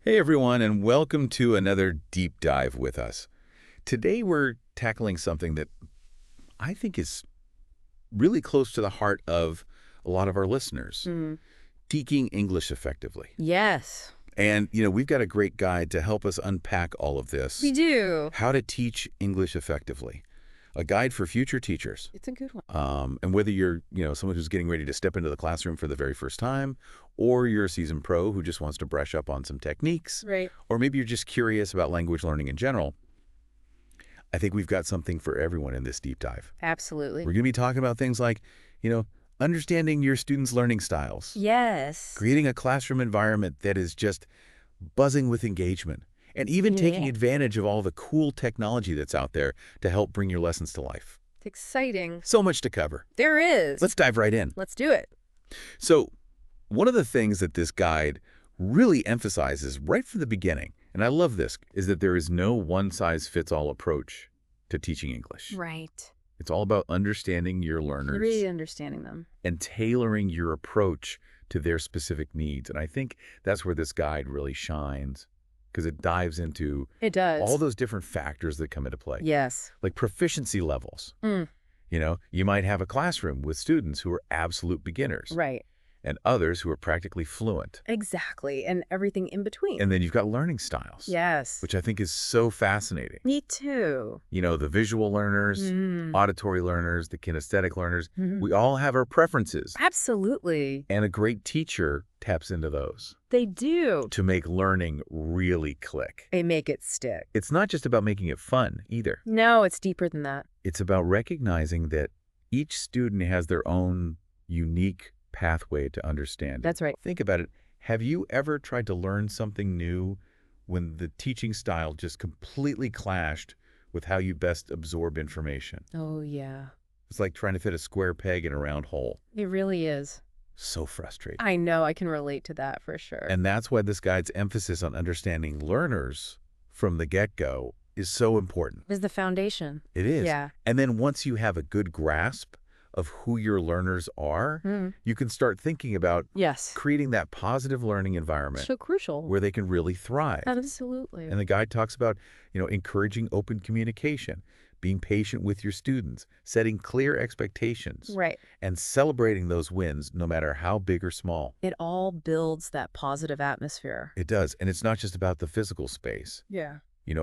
Hey everyone, and welcome to another deep dive with us. Today we're tackling something that I think is really close to the heart of a lot of our listeners, Mm. teaching English effectively. Yes, And, we've got a great guide to help us unpack all of we this, do. how to teach English effectively, a guide for future teachers. It's a good one. And whether you're, someone who's getting ready to step into the classroom for the very first time, or you're a seasoned pro who just wants to brush up on some techniques, Right. or maybe you're just curious about language learning in general, I think we've got something for everyone in this deep dive. Absolutely. We're going to be talking about things like, understanding your students' learning styles, Yes. creating a classroom environment that is just buzzing with engagement, and even taking Yeah. advantage of all the cool technology that's out there to help bring your lessons to life. It's exciting. So much to cover. There is. Let's dive right in. Let's do it. So, one of the things that this guide really emphasizes right from the beginning, and I love this, is that there is no one-size-fits-all approach to teaching English. Right. It's all about understanding your learners Really understanding them. and tailoring your approach to their specific needs. And I think that's where this guide really shines, because it dives into It does. all those different factors that come into play, Yes. like proficiency levels. Mm. You might have a classroom with students who are absolute beginners Right. and others who are practically fluent. Exactly. And everything in between. And then you've got learning styles, Yes. which I think is so fascinating. Me too. The visual learners, Mm. auditory learners, the kinesthetic learners, Mhm. we all have our preferences. Absolutely. And a great teacher taps into those They do. to make learning really click. They make it stick. It's not just about making it fun either. No, it's deeper than that. It's about recognizing that each student has their own unique pathway to understand. That's right. Think about it. Have you ever tried to learn something new when the teaching style just completely clashed with how you best absorb information? Oh, yeah. It's like trying to fit a square peg in a round hole. It really is. So frustrating. I know. I can relate to that for sure. And that's why this guide's emphasis on understanding learners from the get-go is so important. Is the foundation. It is. Yeah. And then once you have a good grasp of who your learners are, you can start thinking about Yes. creating that positive learning environment So crucial. where they can really thrive. Absolutely. And the guide talks about, encouraging open communication, being patient with your students, setting clear expectations, Right. and celebrating those wins no matter how big or small. It all builds that positive atmosphere. It does. And it's not just about the physical space, Yeah.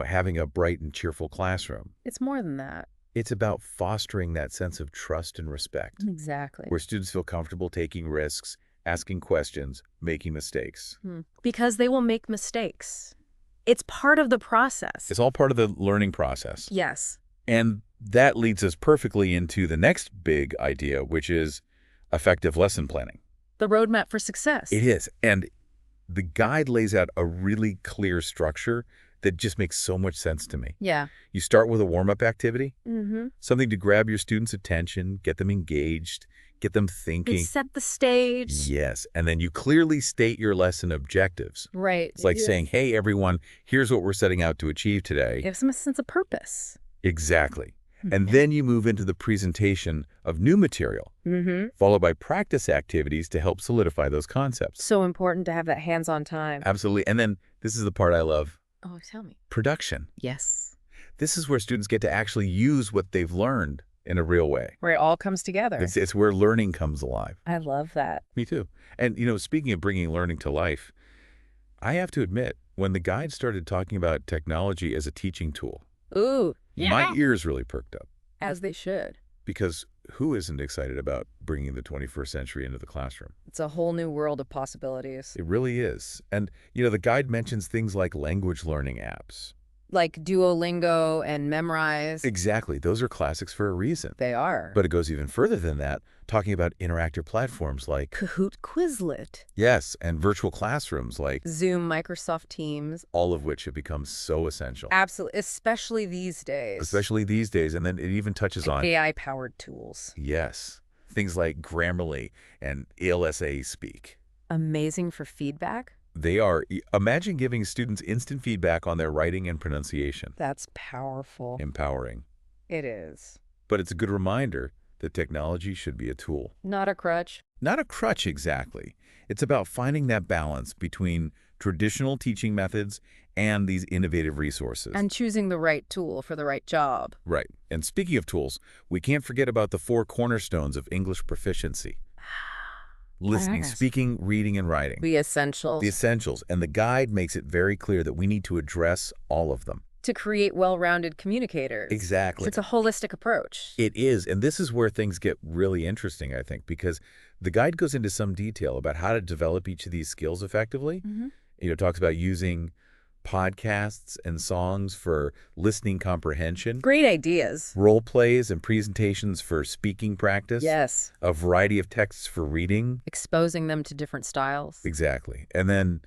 having a bright and cheerful classroom. It's more than that. It's about fostering that sense of trust and respect, Exactly. where students feel comfortable taking risks, asking questions, making mistakes. Because they will make mistakes. It's part of the process. It's all part of the learning process. Yes. And that leads us perfectly into the next big idea, which is effective lesson planning. The roadmap for success. It is. And the guide lays out a really clear structure that just makes so much sense to me. Yeah. You start with a warm-up activity, Mm-hmm. something to grab your students' attention, get them engaged, get them thinking. Set the stage. Yes. And then you clearly state your lesson objectives. Right. It's like saying, hey, everyone, here's what we're setting out to achieve today. Give some sense of purpose. Exactly. And then you move into the presentation of new material, followed by practice activities to help solidify those concepts. So important to have that hands-on time. Absolutely. And then this is the part I love, Oh, tell me. production. Yes. This is where students get to actually use what they've learned in a real way. Where it all comes together. It's where learning comes alive. I love that. Me too. And, speaking of bringing learning to life, I have to admit, when the guide started talking about technology as a teaching tool, Ooh. my ears really perked up. As they should. Because who isn't excited about bringing the 21st century into the classroom? It's a whole new world of possibilities. It really is. And, the guide mentions things like language learning apps. Like Duolingo and Memrise. Exactly. Those are classics for a reason. They are. But it goes even further than that, talking about interactive platforms like, Kahoot, Quizlet. yes, and virtual classrooms like, Zoom, Microsoft Teams. all of which have become so essential. Absolutely. Especially these days. Especially these days. And then it even touches on, AI-powered tools. yes, things like Grammarly and ALSA Speak. Amazing for feedback. They are. Imagine giving students instant feedback on their writing and pronunciation. That's powerful. Empowering. It is. But it's a good reminder that technology should be a tool. Not a crutch. Not a crutch exactly. It's about finding that balance between traditional teaching methods and these innovative resources. And choosing the right tool for the right job. Right. And speaking of tools, we can't forget about the 4 cornerstones of English proficiency. Listening, Yes. speaking, reading, and writing. The essentials. The essentials. And the guide makes it very clear that we need to address all of them. To create well-rounded communicators. Exactly. It's a holistic approach. It is. And this is where things get really interesting, I think, because the guide goes into some detail about how to develop each of these skills effectively. It talks about using podcasts and songs for listening comprehension. Great ideas. Role plays and presentations for speaking practice. Yes. A variety of texts for reading. Exposing them to different styles. Exactly. And then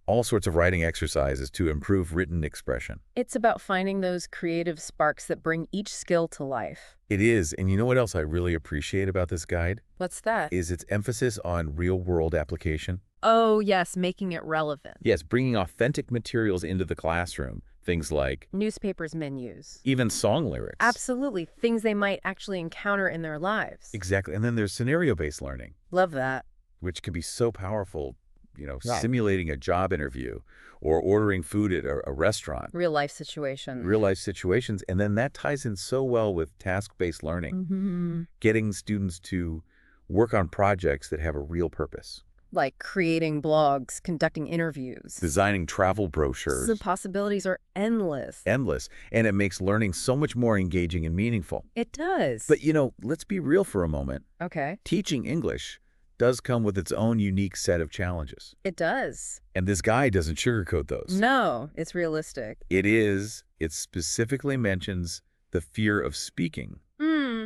all sorts of writing exercises to improve written expression. It's about finding those creative sparks that bring each skill to life. It is. And you know what else I really appreciate about this guide? What's that? Is its emphasis on real-world application. Oh, yes, making it relevant. Yes, bringing authentic materials into the classroom. Things like Newspapers, menus. even song lyrics. Absolutely. Things they might actually encounter in their lives. Exactly. And then there's scenario-based learning, Love that. which can be so powerful, Right. simulating a job interview or ordering food at a restaurant. Real life situation. Real-life situations. And then that ties in so well with task-based learning, getting students to work on projects that have a real purpose. Like creating blogs, conducting interviews. Designing travel brochures. The possibilities are endless. Endless. And it makes learning so much more engaging and meaningful. It does. But, let's be real for a moment. Okay. Teaching English does come with its own unique set of challenges. It does. And this guide doesn't sugarcoat those. No, it's realistic. It specifically mentions the fear of speaking,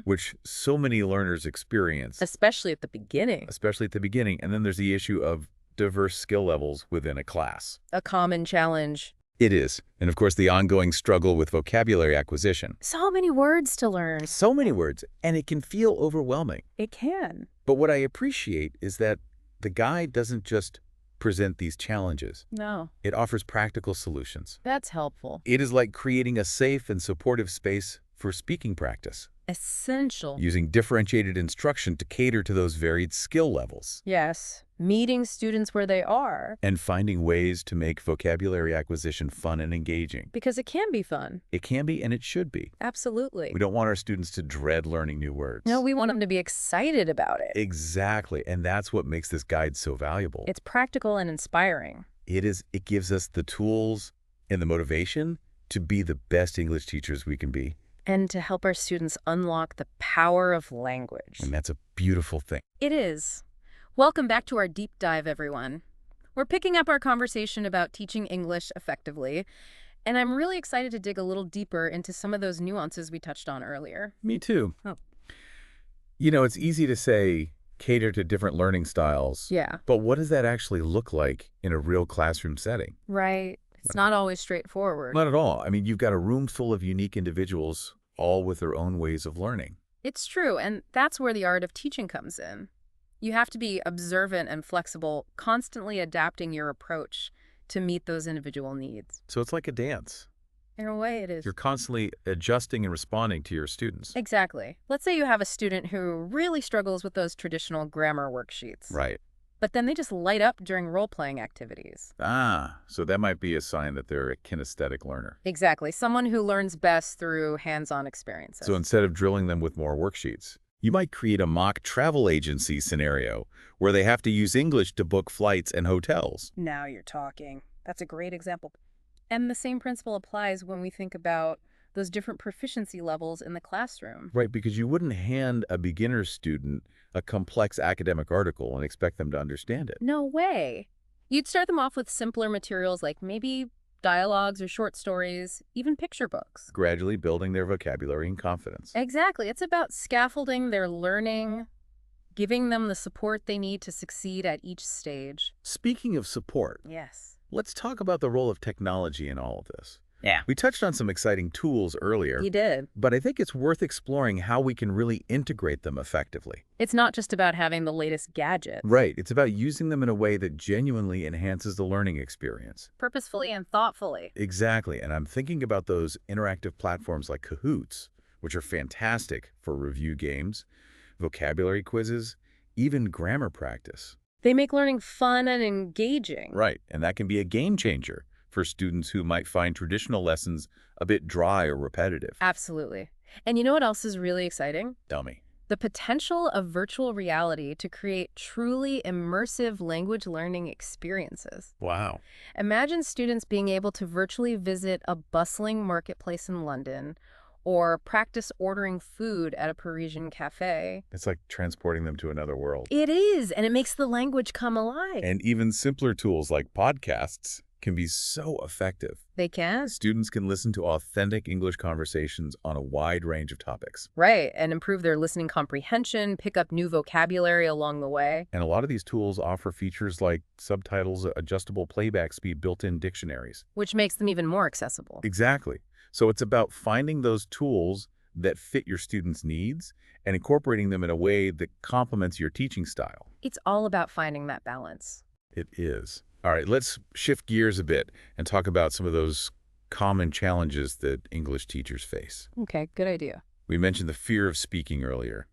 which so many learners experience, Especially at the beginning. especially at the beginning. And then there's the issue of diverse skill levels within a class. A common challenge. It is. And of course, the ongoing struggle with vocabulary acquisition. So many words to learn. So many words, and it can feel overwhelming. It can. But what I appreciate is that the guide doesn't just present these challenges. No, It offers practical solutions. that's helpful. It is like creating a safe and supportive space for speaking practice, Essential. using differentiated instruction to cater to those varied skill levels, Yes. Meeting students where they are. and finding ways to make vocabulary acquisition fun and engaging. Because it can be fun. It can be, and it should be. Absolutely. We don't want our students to dread learning new words. No, we want them to be excited about it. Exactly, and that's what makes this guide so valuable. It's practical and inspiring. It gives us the tools and the motivation to be the best English teachers we can be. And to help our students unlock the power of language. And that's a beautiful thing. It is. Welcome back to our deep dive, everyone. We're picking up our conversation about teaching English effectively, and I'm really excited to dig a little deeper into some of those nuances we touched on earlier. Me too. Oh. It's easy to say cater to different learning styles. Yeah. But what does that actually look like in a real classroom setting? Right. It's not always straightforward. Not at all. I mean, you've got a room full of unique individuals, all with their own ways of learning. It's true, and that's where the art of teaching comes in. You have to be observant and flexible, constantly adapting your approach to meet those individual needs. So it's like a dance. In a way, it is. You're constantly adjusting and responding to your students. Exactly. Let's say you have a student who really struggles with those traditional grammar worksheets. Right. But then they just light up during role-playing activities. So that might be a sign that they're a kinesthetic learner. Exactly. Someone who learns best through hands-on experiences. So instead of drilling them with more worksheets, you might create a mock travel agency scenario where they have to use English to book flights and hotels. Now you're talking. That's a great example. And the same principle applies when we think about those different proficiency levels in the classroom. Right, because you wouldn't hand a beginner student a complex academic article and expect them to understand it. No way. You'd start them off with simpler materials like maybe dialogues or short stories, even picture books. Gradually building their vocabulary and confidence. Exactly. It's about scaffolding their learning, giving them the support they need to succeed at each stage. Speaking of support, Yes. let's talk about the role of technology in all of this. Yeah. We touched on some exciting tools earlier, You did. but I think it's worth exploring how we can really integrate them effectively. It's not just about having the latest gadgets. Right. It's about using them in a way that genuinely enhances the learning experience. Purposefully and thoughtfully. Exactly. And I'm thinking about those interactive platforms like Kahoots, which are fantastic for review games, vocabulary quizzes, even grammar practice. They make learning fun and engaging. Right, and that can be a game changer for students who might find traditional lessons a bit dry or repetitive. Absolutely. And you know what else is really exciting? Tell me. The potential of virtual reality to create truly immersive language learning experiences. Wow. Imagine students being able to virtually visit a bustling marketplace in London or practice ordering food at a Parisian cafe. It's like transporting them to another world. It is, and it makes the language come alive. And even simpler tools like podcasts can be so effective. They can. Students can listen to authentic English conversations on a wide range of topics. Right, and improve their listening comprehension, pick up new vocabulary along the way. And a lot of these tools offer features like subtitles, adjustable playback speed, built-in dictionaries. Which makes them even more accessible. Exactly. So it's about finding those tools that fit your students' needs and incorporating them in a way that complements your teaching style. It's all about finding that balance. It is. All right, let's shift gears a bit and talk about some of those common challenges that English teachers face. Okay, good idea. We mentioned the fear of speaking earlier.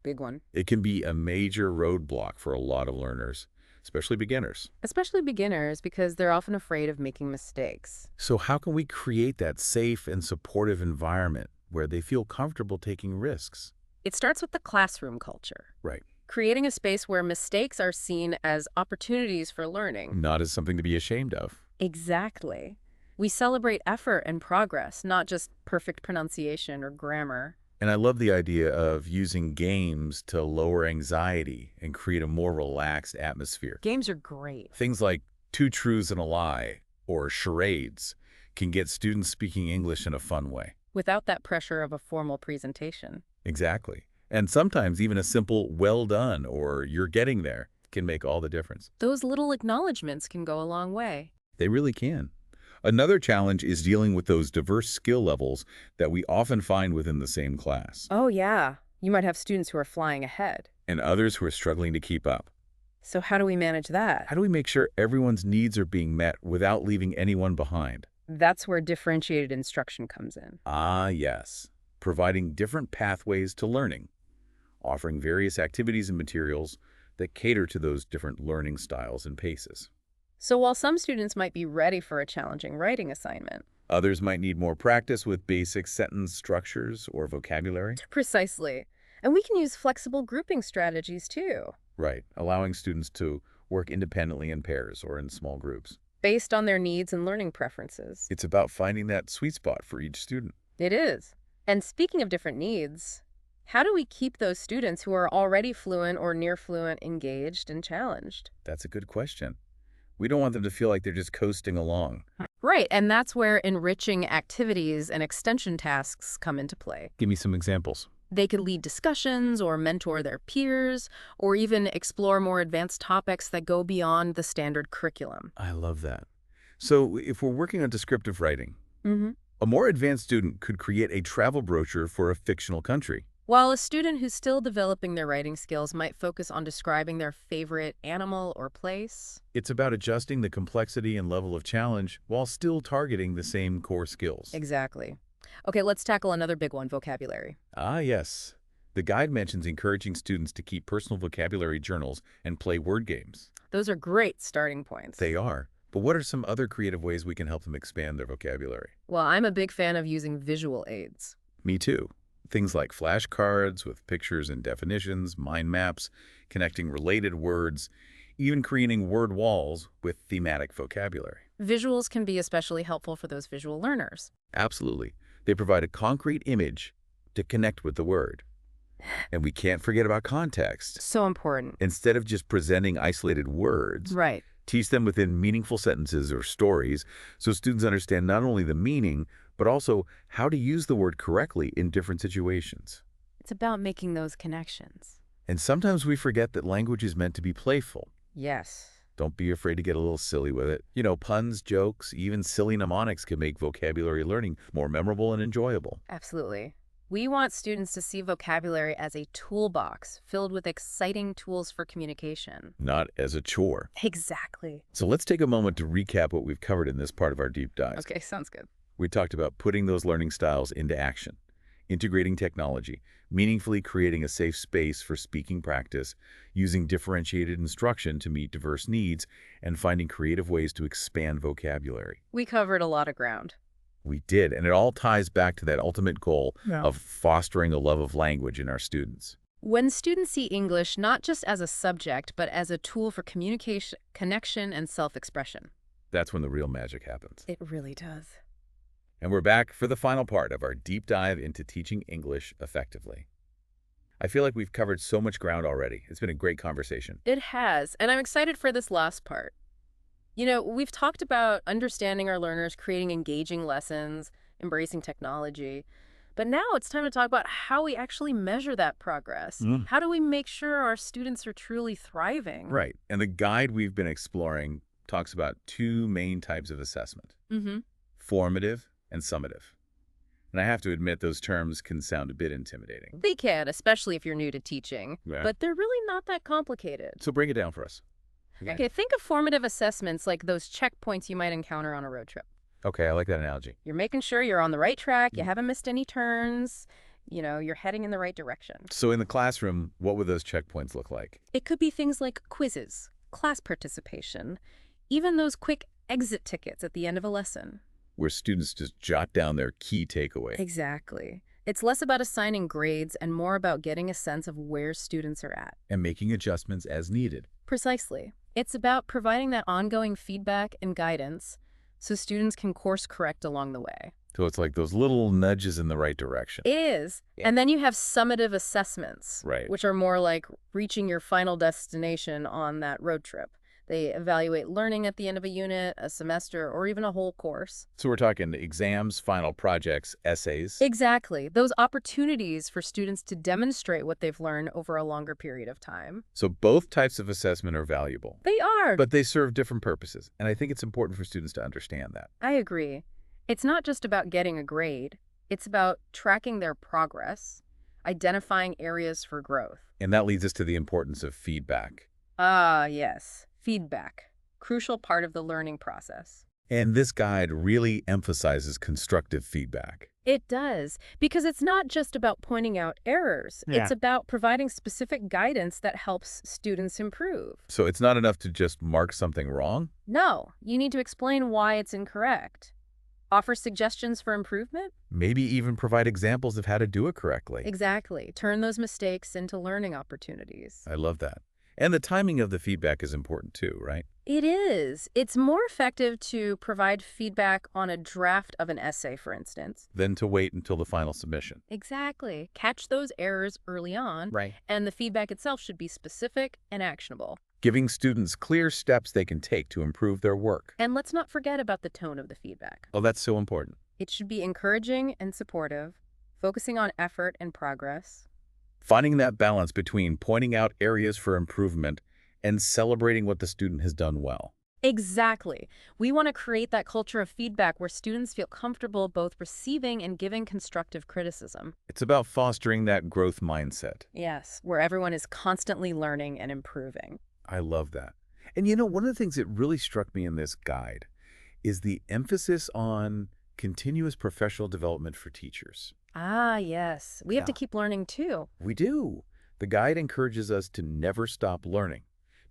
Big one. It can be a major roadblock for a lot of learners, especially beginners. Especially beginners, because they're often afraid of making mistakes. So how can we create that safe and supportive environment where they feel comfortable taking risks? It starts with the classroom culture. Right. Creating a space where mistakes are seen as opportunities for learning. Not as something to be ashamed of. Exactly. We celebrate effort and progress, not just perfect pronunciation or grammar. And I love the idea of using games to lower anxiety and create a more relaxed atmosphere. Games are great. Things like Two Truths and a Lie or charades can get students speaking English in a fun way. Without that pressure of a formal presentation. Exactly. And sometimes even a simple well done or you're getting there can make all the difference. Those little acknowledgments can go a long way. They really can. Another challenge is dealing with those diverse skill levels that we often find within the same class, Oh, yeah. You might have students who are flying ahead. and others who are struggling to keep up. So how do we manage that? How do we make sure everyone's needs are being met without leaving anyone behind? That's where differentiated instruction comes in. Ah, yes. Providing different pathways to learning, offering various activities and materials that cater to those different learning styles and paces. So while some students might be ready for a challenging writing assignment, Others might need more practice with basic sentence structures or vocabulary. precisely. And we can use flexible grouping strategies too, Right, allowing students to work independently in pairs or in small groups. based on their needs and learning preferences. It's about finding that sweet spot for each student. It is. And speaking of different needs, how do we keep those students who are already fluent or near fluent engaged and challenged? That's a good question. We don't want them to feel like they're just coasting along. Right, and that's where enriching activities and extension tasks come into play. Give me some examples. They could lead discussions or mentor their peers, or even explore more advanced topics that go beyond the standard curriculum. I love that. So if we're working on descriptive writing, Mm-hmm. a more advanced student could create a travel brochure for a fictional country. While a student who's still developing their writing skills might focus on describing their favorite animal or place. It's about adjusting the complexity and level of challenge while still targeting the same core skills. Exactly. Okay, let's tackle another big one, vocabulary. Ah, yes. The guide mentions encouraging students to keep personal vocabulary journals and play word games. Those are great starting points. They are. But what are some other creative ways we can help them expand their vocabulary? Well, I'm a big fan of using visual aids. Me too. Things like flashcards with pictures and definitions, mind maps, connecting related words, even creating word walls with thematic vocabulary. Visuals can be especially helpful for those visual learners. Absolutely. They provide a concrete image to connect with the word. And we can't forget about context. So important. Instead of just presenting isolated words, Right. teach them within meaningful sentences or stories so students understand not only the meaning, but also how to use the word correctly in different situations. It's about making those connections. And sometimes we forget that language is meant to be playful. Yes. Don't be afraid to get a little silly with it. You know, puns, jokes, even silly mnemonics can make vocabulary learning more memorable and enjoyable. Absolutely. We want students to see vocabulary as a toolbox filled with exciting tools for communication. Not as a chore. Exactly. So let's take a moment to recap what we've covered in this part of our deep dive. Okay, sounds good. We talked about putting those learning styles into action, integrating technology, meaningfully creating a safe space for speaking practice, using differentiated instruction to meet diverse needs, and finding creative ways to expand vocabulary. We covered a lot of ground. We did, and it all ties back to that ultimate goal Yeah. of fostering a love of language in our students. When students see English not just as a subject, but as a tool for communication, connection, and self-expression. That's when the real magic happens. It really does. And we're back for the final part of our deep dive into teaching English effectively. I feel like we've covered so much ground already. It's been a great conversation. It has, and I'm excited for this last part. You know, we've talked about understanding our learners, creating engaging lessons, embracing technology. But now it's time to talk about how we actually measure that progress. How do we make sure our students are truly thriving? Right. And the guide we've been exploring talks about two main types of assessment, formative and summative. And I have to admit, those terms can sound a bit intimidating. They can, especially if you're new to teaching. Yeah. But they're really not that complicated. So break it down for us. Okay, think of formative assessments like those checkpoints you might encounter on a road trip. Okay, I like that analogy. You're making sure you're on the right track, you haven't missed any turns, you're heading in the right direction. So in the classroom, what would those checkpoints look like? It could be things like quizzes, class participation, even those quick exit tickets at the end of a lesson. Where students just jot down their key takeaway. Exactly. It's less about assigning grades and more about getting a sense of where students are at. And making adjustments as needed. Precisely. It's about providing that ongoing feedback and guidance so students can course correct along the way. So it's like those little nudges in the right direction. It is. Yeah. And then you have summative assessments, Right. which are more like reaching your final destination on that road trip. They evaluate learning at the end of a unit, a semester, or even a whole course. So we're talking exams, final projects, essays. Exactly. Those opportunities for students to demonstrate what they've learned over a longer period of time. So both types of assessment are valuable. They are. But they serve different purposes. And I think it's important for students to understand that. I agree. It's not just about getting a grade. It's about tracking their progress, identifying areas for growth. And that leads us to the importance of feedback. Ah, yes. Feedback. Crucial part of the learning process. And this guide really emphasizes constructive feedback. It does, because it's not just about pointing out errors. Yeah. It's about providing specific guidance that helps students improve. So it's not enough to just mark something wrong. No, you need to explain why it's incorrect. Offer suggestions for improvement? Maybe even provide examples of how to do it correctly. Exactly. Turn those mistakes into learning opportunities. I love that. And the timing of the feedback is important too, right? It is. It's more effective to provide feedback on a draft of an essay, for instance. Than to wait until the final submission. Exactly. Catch those errors early on, Right. and the feedback itself should be specific and actionable. Giving students clear steps they can take to improve their work. And let's not forget about the tone of the feedback. Oh, that's so important. It should be encouraging and supportive, focusing on effort and progress. Finding that balance between pointing out areas for improvement and celebrating what the student has done well. Exactly. We want to create that culture of feedback where students feel comfortable both receiving and giving constructive criticism. It's about fostering that growth mindset. Yes, where everyone is constantly learning and improving. I love that. And one of the things that really struck me in this guide is the emphasis on continuous professional development for teachers. Ah, yes. We have Yeah. to keep learning too. We do. The guide encourages us to never stop learning,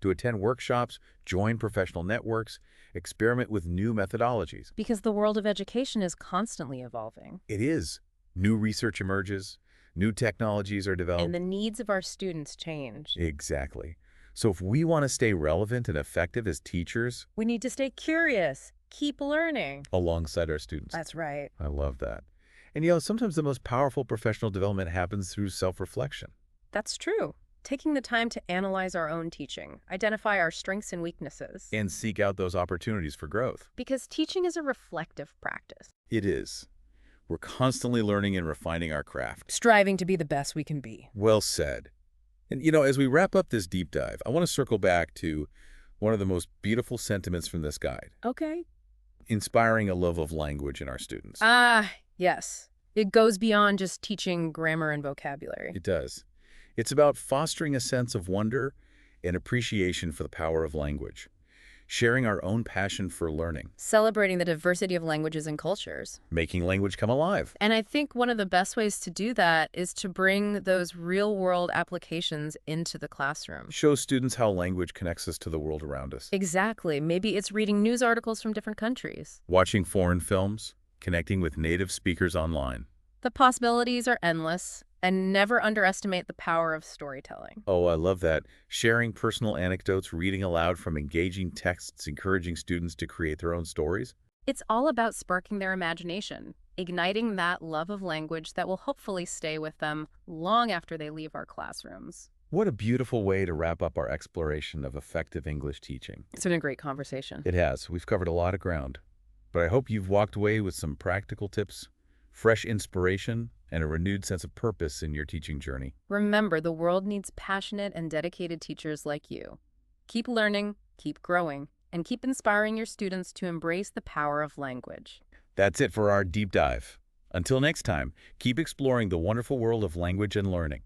to attend workshops, join professional networks, experiment with new methodologies. Because the world of education is constantly evolving. It is. New research emerges, new technologies are developed. And the needs of our students change. Exactly. So if we want to stay relevant and effective as teachers We need to stay curious, keep learning. alongside our students. That's right. I love that. And sometimes the most powerful professional development happens through self-reflection. That's true. Taking the time to analyze our own teaching, identify our strengths and weaknesses. And seek out those opportunities for growth. Because teaching is a reflective practice. It is. We're constantly learning and refining our craft. Striving to be the best we can be. Well said. And as we wrap up this deep dive, I want to circle back to one of the most beautiful sentiments from this guide, Okay. inspiring a love of language in our students. Ah, yes. It goes beyond just teaching grammar and vocabulary. It does. It's about fostering a sense of wonder and appreciation for the power of language, sharing our own passion for learning, Celebrating the diversity of languages and cultures. making language come alive. And I think one of the best ways to do that is to bring those real-world applications into the classroom. Show students how language connects us to the world around us. Exactly. Maybe it's reading news articles from different countries. Watching foreign films, connecting with native speakers online. The possibilities are endless, and never underestimate the power of storytelling. Oh, I love that. Sharing personal anecdotes, reading aloud from engaging texts, encouraging students to create their own stories. It's all about sparking their imagination, igniting that love of language that will hopefully stay with them long after they leave our classrooms. What a beautiful way to wrap up our exploration of effective English teaching. It's been a great conversation. It has. We've covered a lot of ground. But I hope you've walked away with some practical tips, fresh inspiration, and a renewed sense of purpose in your teaching journey. Remember, the world needs passionate and dedicated teachers like you. Keep learning, keep growing, and keep inspiring your students to embrace the power of language. That's it for our deep dive. Until next time, keep exploring the wonderful world of language and learning.